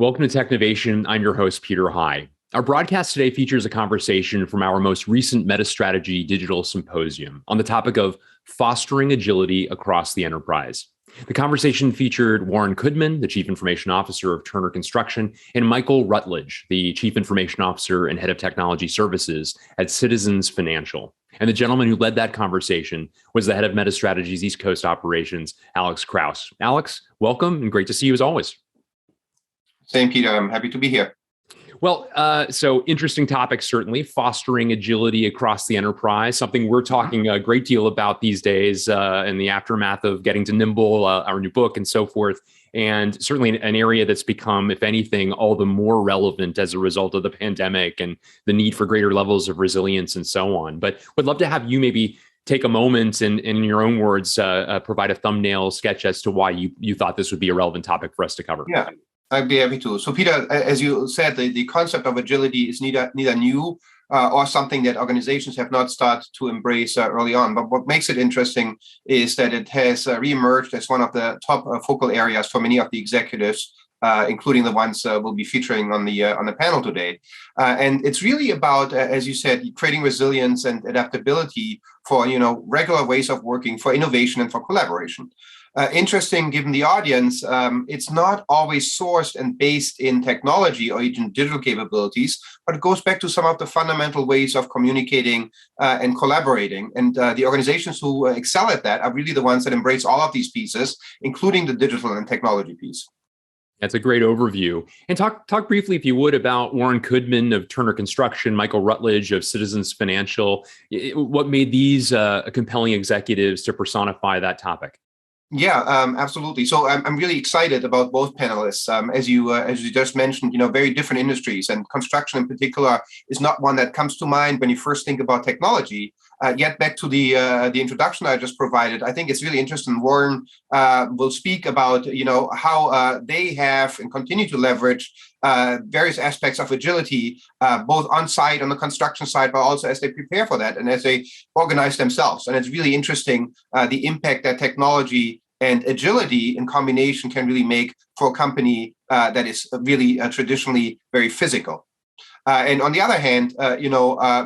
Welcome to Technovation. I'm your host, Peter High. Our broadcast today features a conversation from our most recent MetaStrategy Digital Symposium on the topic of fostering agility across the enterprise. The conversation featured Warren Kudman, the Chief Information Officer of Turner Construction, and Michael Ruttledge, the Chief Information Officer and Head of Technology Services at Citizens Financial. And the gentleman who led that conversation was the head of MetaStrategy's East Coast operations, Alex Kraus. Alex, welcome and great to see you as always. Same, Peter. I'm happy to be here. Well, so interesting topic, certainly, fostering agility across the enterprise, something we're talking a great deal about these days in the aftermath of getting to Nimble, our new book and so forth. And certainly an area that's become, if anything, all the more relevant as a result of the pandemic and the need for greater levels of resilience and so on. But would love to have you maybe take a moment and in your own words, provide a thumbnail sketch as to why you thought this would be a relevant topic for us to cover. Yeah. I'd be happy to. So, Peter, as you said, the concept of agility is neither new or something that organizations have not started to embrace early on. But what makes it interesting is that it has reemerged as one of the top focal areas for many of the executives, including the ones we'll be featuring on the panel today. And it's really about, as you said, creating resilience and adaptability for regular ways of working, for innovation and for collaboration. Interesting, given the audience, it's not always sourced and based in technology or even digital capabilities, but it goes back to some of the fundamental ways of communicating and collaborating. And the organizations who excel at that are really the ones that embrace all of these pieces, including the digital and technology piece. That's a great overview. And talk briefly, if you would, about Warren Kudman of Turner Construction, Michael Ruttledge of Citizens Financial. What made these compelling executives to personify that topic? Yeah, absolutely. So I'm really excited about both panelists. As you just mentioned, very different industries, and construction in particular is not one that comes to mind when you first think about technology. Yet back to the introduction I just provided, I think it's really interesting. Warren will speak about how they have and continue to leverage various aspects of agility, both on site on the construction side, but also as they prepare for that and as they organize themselves. And it's really interesting the impact that technology and agility in combination can really make for a company that is really traditionally very physical. And on the other hand,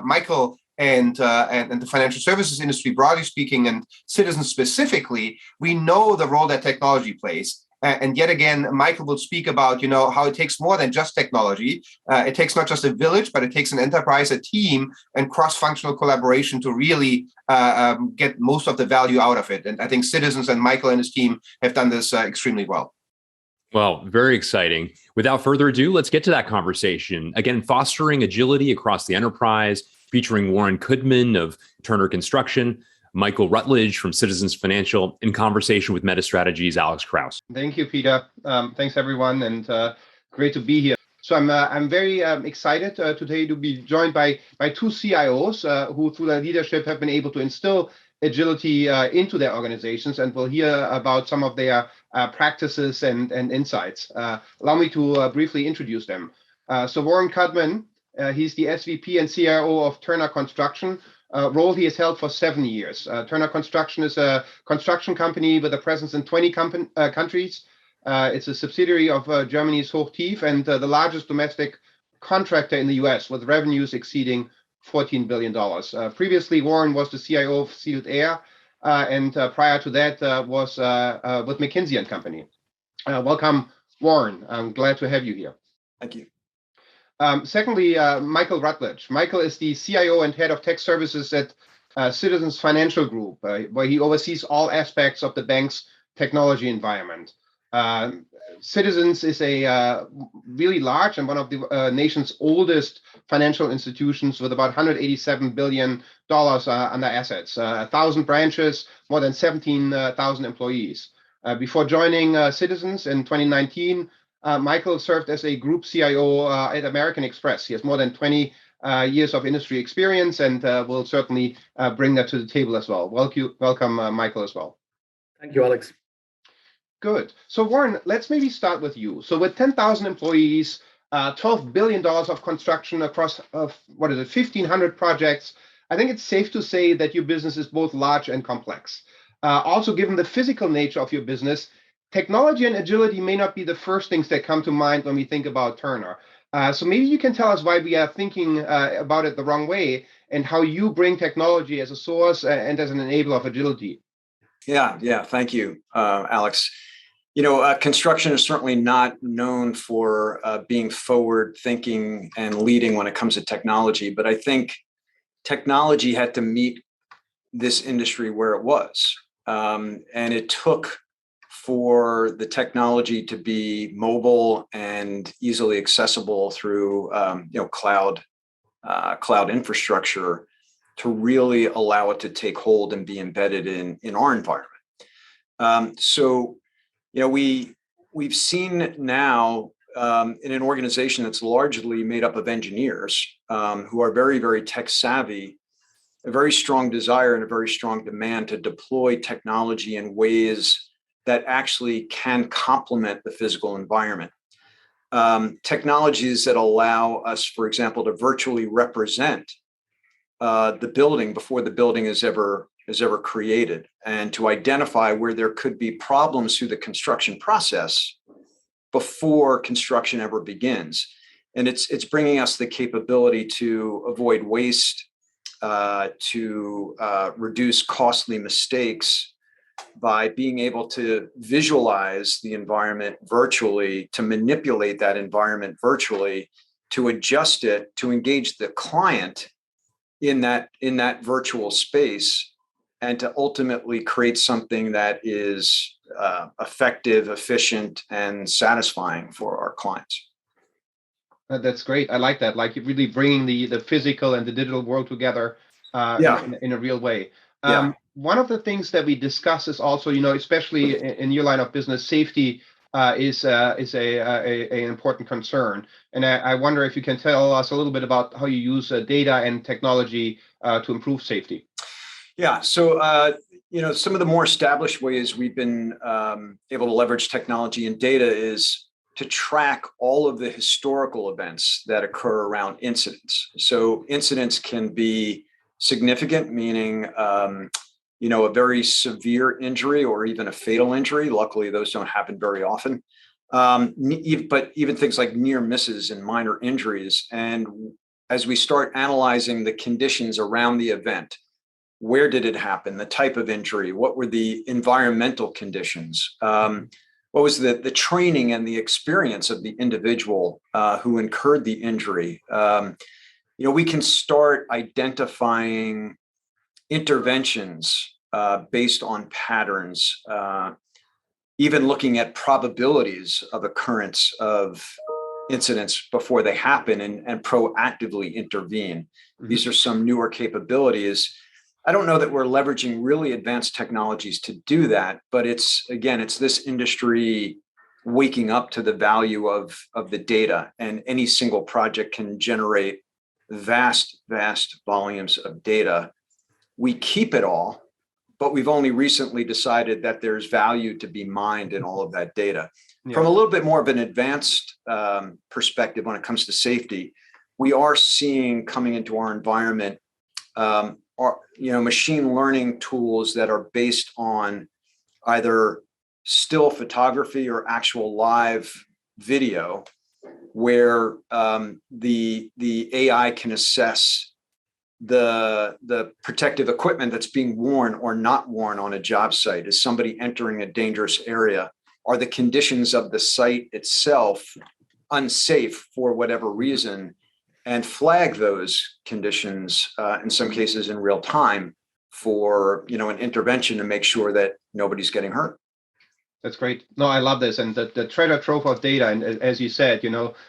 Michael and the financial services industry, broadly speaking, and citizens specifically, we know the role that technology plays. And yet again, Michael will speak about, how it takes more than just technology. It takes not just a village, but it takes an enterprise, a team, and cross-functional collaboration to really get most of the value out of it. And I think Citizens and Michael and his team have done this extremely well. Well, very exciting. Without further ado, let's get to that conversation. Again, fostering agility across the enterprise, featuring Warren Kudman of Turner Construction, Michael Ruttledge from Citizens Financial, in conversation with MetaStrategy's Alex Kraus. Thank you, Peter. Thanks, everyone, and great to be here. So I'm very excited today to be joined by two CIOs who, through their leadership, have been able to instill agility into their organizations, and we'll hear about some of their practices and insights. Allow me to briefly introduce them. So Warren Kudman, he's the SVP and CIO of Turner Construction, role he has held for 7 years. Turner Construction is a construction company with a presence in 20 countries. It's a subsidiary of Germany's Hochtief and the largest domestic contractor in the US, with revenues exceeding $14 billion. Previously, Warren was the CIO of Sealed Air, and prior to that was with McKinsey & Company. Welcome, Warren. I'm glad to have you here. Thank you. Secondly, Michael Ruttledge. Michael is the CIO and head of tech services at Citizens Financial Group, where he oversees all aspects of the bank's technology environment. Citizens is a really large and one of the nation's oldest financial institutions, with about $187 billion under assets, 1,000 branches, more than 17,000 employees. Before joining Citizens in 2019, Michael served as a group CIO at American Express. He has more than 20 years of industry experience and will certainly bring that to the table as well. Welcome, Michael, as well. Thank you, Alex. Good. So, Warren, let's maybe start with you. So with 10,000 employees, $12 billion of construction across, 1,500 projects, I think it's safe to say that your business is both large and complex. Also, given the physical nature of your business, technology and agility may not be the first things that come to mind when we think about Turner. So maybe you can tell us why we are thinking about it the wrong way and how you bring technology as a source and as an enabler of agility. Yeah. Thank you, Alex. Construction is certainly not known for being forward thinking and leading when it comes to technology, but I think technology had to meet this industry where it was. And it took for the technology to be mobile and easily accessible through cloud infrastructure to really allow it to take hold and be embedded in our environment. We've seen now in an organization that's largely made up of engineers who are very, very tech savvy, a very strong desire and a very strong demand to deploy technology in ways that actually can complement the physical environment. Technologies that allow us, for example, to virtually represent the building before the building is ever created, and to identify where there could be problems through the construction process before construction ever begins. And it's bringing us the capability to avoid waste, to reduce costly mistakes by being able to visualize the environment virtually, to manipulate that environment virtually, to adjust it, to engage the client in that virtual space, and to ultimately create something that is effective, efficient, and satisfying for our clients. That's great. I like that. Like you're really bringing the physical and the digital world together in a real way. One of the things that we discuss is also, especially in your line of business, safety is an important concern. And I wonder if you can tell us a little bit about how you use data and technology to improve safety. Yeah. So, some of the more established ways we've been able to leverage technology and data is to track all of the historical events that occur around incidents. So incidents can be significant, meaning a very severe injury or even a fatal injury. Luckily, those don't happen very often. But even things like near misses and minor injuries. And as we start analyzing the conditions around the event, where did it happen? The type of injury? What were the environmental conditions? What was the training and the experience of the individual who incurred the injury? We can start identifying interventions based on patterns, even looking at probabilities of occurrence of incidents before they happen and proactively intervene. Mm-hmm. These are some newer capabilities. I don't know that we're leveraging really advanced technologies to do that, but it's this industry waking up to the value of the data, and any single project can generate vast volumes of data. We keep it all, but we've only recently decided that there's value to be mined in all of that data. Yeah. From a little bit more of an advanced perspective when it comes to safety, we are seeing coming into our environment machine learning tools that are based on either still photography or actual live video, where the AI can assess the protective equipment that's being worn or not worn on a job site. Is somebody entering a dangerous area? Are the conditions of the site itself unsafe for whatever reason? And flag those conditions in some cases in real time for an intervention to make sure that nobody's getting hurt. That's great. No, I love this. And the treasure trove of data, and as you said,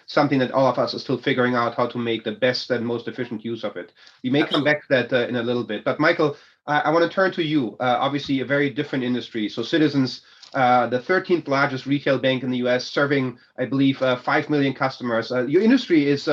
something that all of us are still figuring out how to make the best and most efficient use of it. We may come back to that in a little bit. But Michael, I want to turn to you. Obviously, a very different industry. So Citizens, the 13th largest retail bank in the US, serving, I believe, 5 million customers. Your industry is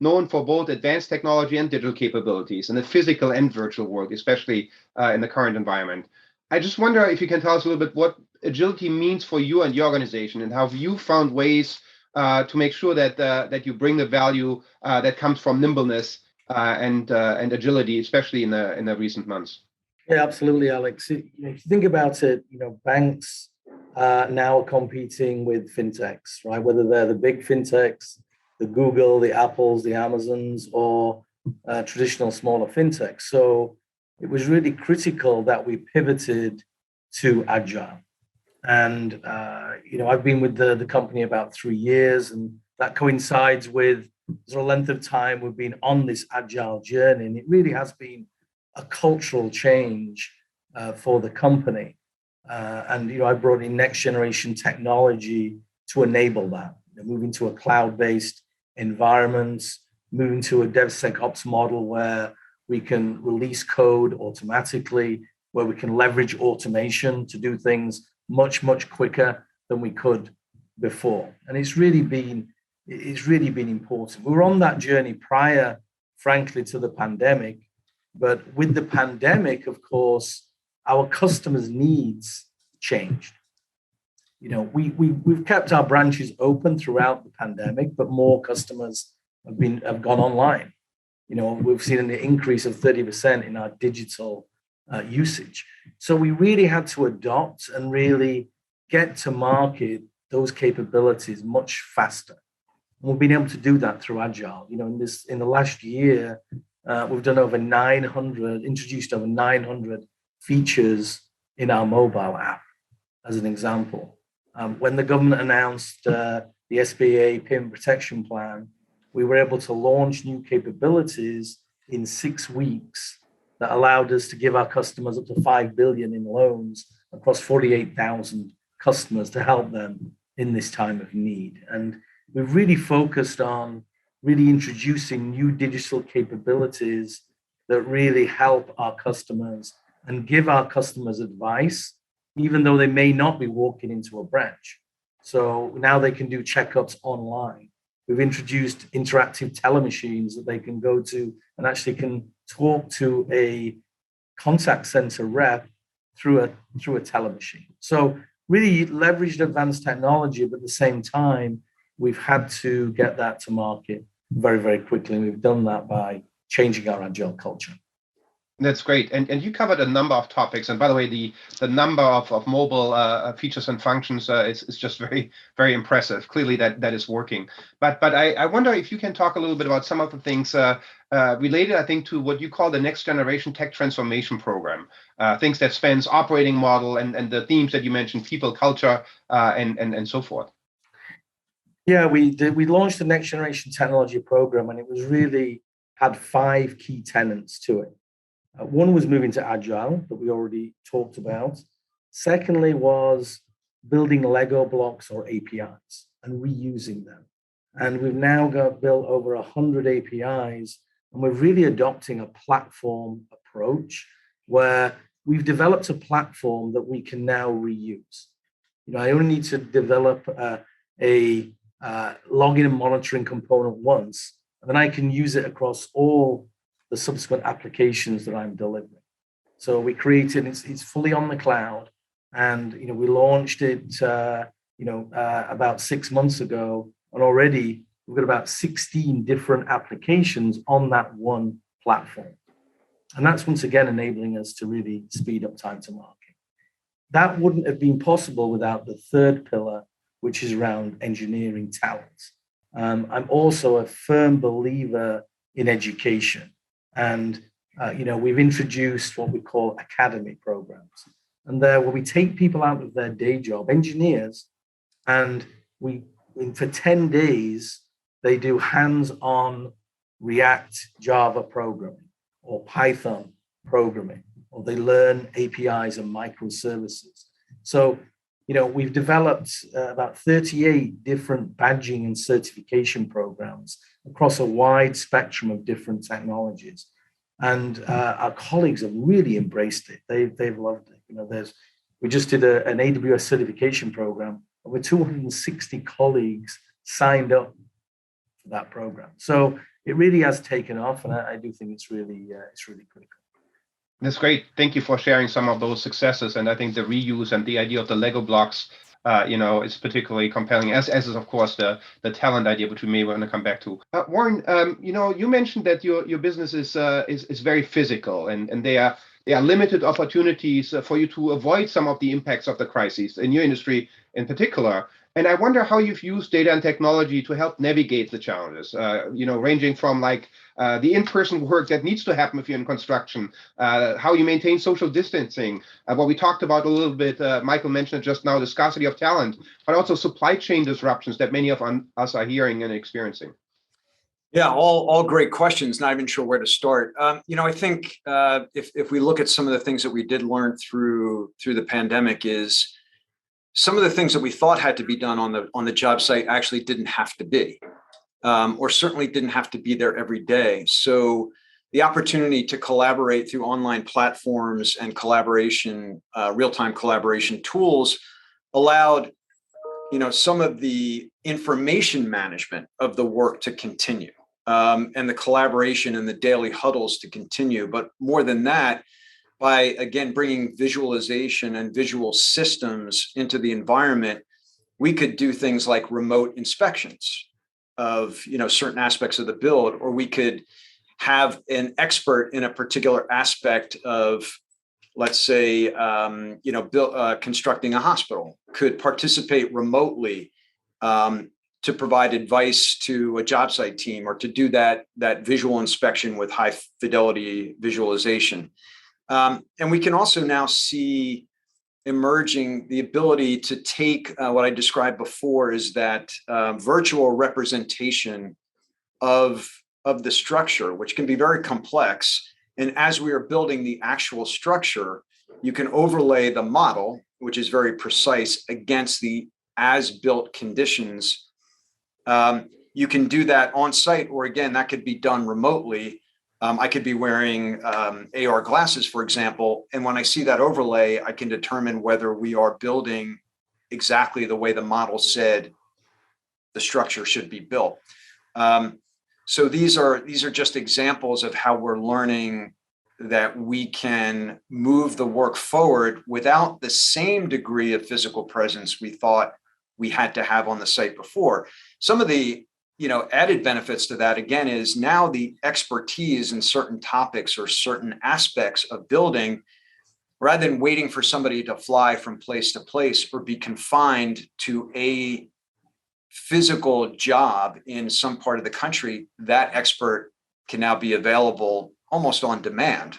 known for both advanced technology and digital capabilities in the physical and virtual world, especially in the current environment. I just wonder if you can tell us a little bit what agility means for you and your organization, and how have you found ways to make sure that you bring the value that comes from nimbleness and agility, especially in the recent months. Yeah, absolutely, Alex. If you think about it, banks now are competing with fintechs, right? Whether they're the big fintechs, the Google, the Apples, the Amazons, or traditional smaller fintechs. So it was really critical that we pivoted to agile. And I've been with the company about 3 years, and that coincides with the length of time we've been on this agile journey. And it really has been a cultural change for the company. I brought in next generation technology to enable that, moving to a cloud-based environment, moving to a DevSecOps model where we can release code automatically, where we can leverage automation to do things much, much quicker than we could before. And it's really been important. We were on that journey prior, frankly, to the pandemic. But with the pandemic, of course, our customers' needs changed. We've kept our branches open throughout the pandemic, but more customers have gone online. We've seen an increase of 30% in our digital usage. So we really had to adopt and really get to market those capabilities much faster. And we've been able to do that through Agile. In the last year, we've done introduced over 900 features in our mobile app, as an example. When the government announced the SBA Payment Protection Plan, we were able to launch new capabilities in 6 weeks that allowed us to give our customers up to $5 billion in loans across 48,000 customers to help them in this time of need. And we've really focused on really introducing new digital capabilities that really help our customers and give our customers advice, even though they may not be walking into a branch. So now they can do checkups online. We've introduced interactive telemachines that they can go to and actually can talk to a contact center rep through a telemachine. So really leveraged advanced technology, but at the same time, we've had to get that to market very, very quickly. And we've done that by changing our agile culture. That's great. And you covered a number of topics. And by the way, the number of mobile features and functions is just very, very impressive. Clearly that is working. But I wonder if you can talk a little bit about some of the things related, I think, to what you call the next generation tech transformation program, things that spans operating model and the themes that you mentioned, people, culture, and so forth. Yeah, we launched the next generation technology program, and it was really had 5 key tenets to it. One was moving to agile that we already talked about. Secondly was building Lego blocks or APIs and reusing them. And we've now built over 100 APIs, and we're really adopting a platform approach where we've developed a platform that we can now reuse. I only need to develop a login and monitoring component once, and then I can use it across all the subsequent applications that I'm delivering. So we created, it's fully on the cloud, and we launched it about 6 months ago, and already we've got about 16 different applications on that one platform. And that's once again enabling us to really speed up time to market. That wouldn't have been possible without the third pillar, which is around engineering talent. I'm also a firm believer in education. And, we've introduced what we call academy programs. And there, where we take people out of their day job, engineers, and for 10 days, they do hands-on React Java programming or Python programming, or they learn APIs and microservices. So, we've developed about 38 different badging and certification programs across a wide spectrum of different technologies. And our colleagues have really embraced it. They've loved it. We just did an AWS certification program. Over 260 colleagues signed up for that program. So it really has taken off, and I do think it's really critical. That's great. Thank you for sharing some of those successes. And I think the reuse and the idea of the Lego blocks, is particularly compelling, as is, of course, the talent idea, which we may want to come back to. Warren, you mentioned that your business is very physical, and they are there are limited opportunities for you to avoid some of the impacts of the crises in your industry in particular. And I wonder how you've used data and technology to help navigate the challenges, ranging from like the in-person work that needs to happen if you're in construction, how you maintain social distancing, what we talked about a little bit, Michael mentioned just now, the scarcity of talent, but also supply chain disruptions that many of us are hearing and experiencing. Yeah, all great questions. Not even sure where to start. I think if we look at some of the things that we did learn through the pandemic is some of the things that we thought had to be done on the job site actually didn't have to be, or certainly didn't have to be there every day. So the opportunity to collaborate through online platforms and collaboration, real-time collaboration tools allowed, some of the information management of the work to continue, and the collaboration and the daily huddles to continue. But more than that, by, again, bringing visualization and visual systems into the environment, we could do things like remote inspections of, certain aspects of the build, or we could have an expert in a particular aspect of, let's say, constructing a hospital could participate remotely to provide advice to a job site team, or to do that visual inspection with high fidelity visualization. And we can also now see emerging the ability to take what I described before is that virtual representation of the structure, which can be very complex. And as we are building the actual structure, you can overlay the model, which is very precise, against the as-built conditions. You can do that on site, or again, that could be done remotely. I could be wearing AR glasses, for example, and when I see that overlay, I can determine whether we are building exactly the way the model said the structure should be built. So these are just examples of how we're learning that we can move the work forward without the same degree of physical presence we thought we had to have on the site before. Some of the added benefits to that, again, is now the expertise in certain topics or certain aspects of building, rather than waiting for somebody to fly from place to place or be confined to a physical job in some part of the country, that expert can now be available almost on demand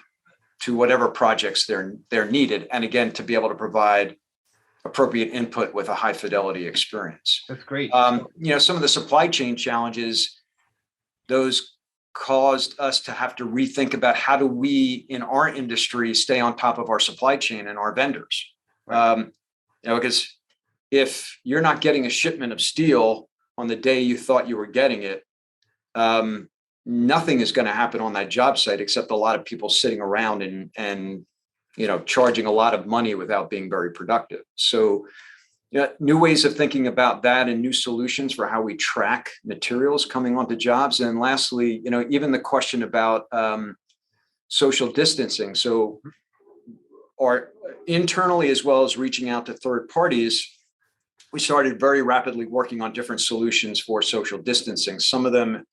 to whatever projects they're needed. And again, to be able to provide appropriate input with a high fidelity experience. That's great. Some of the supply chain challenges, those caused us to have to rethink about how do we in our industry stay on top of our supply chain and our vendors. Right. Because if you're not getting a shipment of steel on the day you thought you were getting it, nothing is going to happen on that job site except a lot of people sitting around and charging a lot of money without being very productive. So new ways of thinking about that and new solutions for how we track materials coming onto jobs. And lastly, even the question about social distancing. So our internally, as well as reaching out to third parties, we started very rapidly working on different solutions for social distancing. Some of them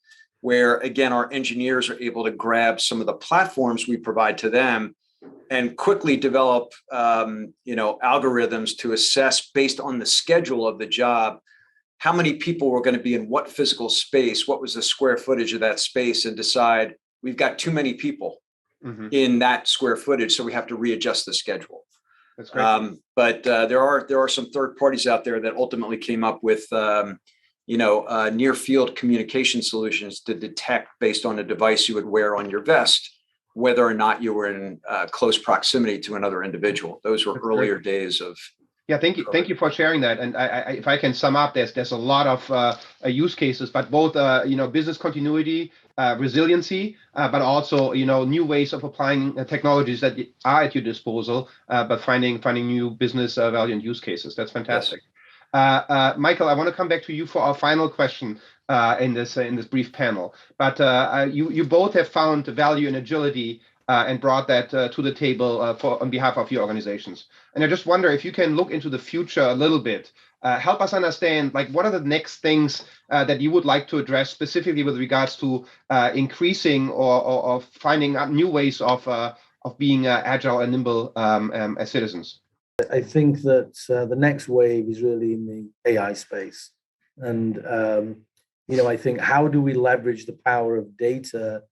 where, again, our engineers are able to grab some of the platforms we provide to them and quickly develop, algorithms to assess, based on the schedule of the job, how many people were going to be in what physical space, what was the square footage of that space, and decide we've got too many people in that square footage, so we have to readjust the schedule. That's great. But there are some third parties out there that ultimately came up with near field communication solutions to detect, based on a device you would wear on your vest, whether or not you were in close proximity to another individual. Those were earlier days of. Yeah, thank you. Thank you for sharing that. And if I can sum up, there's a lot of use cases, but both business continuity, resiliency, but also new ways of applying technologies that are at your disposal, but finding new business value and use cases. That's fantastic. Yes. Michael, I want to come back to you for our final question in this brief panel. But you both have found value in agility and brought that to the table on behalf of your organizations. And I just wonder if you can look into the future a little bit, help us understand, what are the next things that you would like to address specifically with regards to increasing or finding out new ways of being agile and nimble as citizens? I think that the next wave is really in the AI space. And, I think how do we leverage the power of data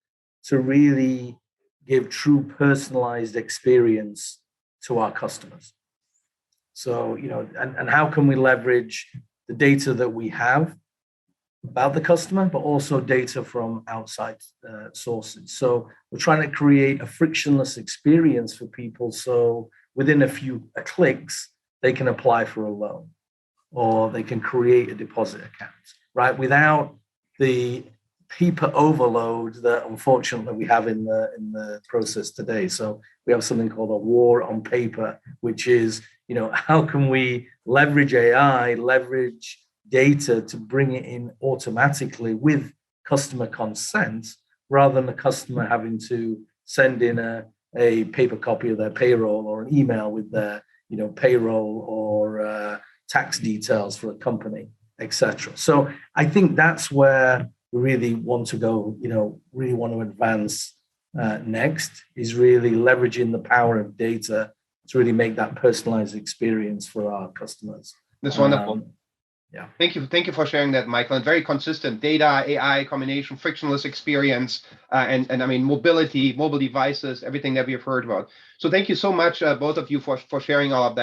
to really give true personalized experience to our customers? So, and how can we leverage the data that we have about the customer, but also data from outside sources? So we're trying to create a frictionless experience for people. So within a few clicks, they can apply for a loan or they can create a deposit account, right? Without the paper overload that unfortunately we have in the process today. So we have something called a war on paper, which is, how can we leverage AI, leverage data to bring it in automatically with customer consent, rather than the customer having to send in a paper copy of their payroll or an email with their, payroll or tax details for a company, etc. So I think that's where we really want to go, really want to advance next, is really leveraging the power of data to really make that personalized experience for our customers. That's wonderful. Yeah. Thank you for sharing that, Michael. And very consistent data, AI combination, frictionless experience, and I mean mobility, mobile devices, everything that we have heard about. So thank you so much, both of you, for sharing all of that.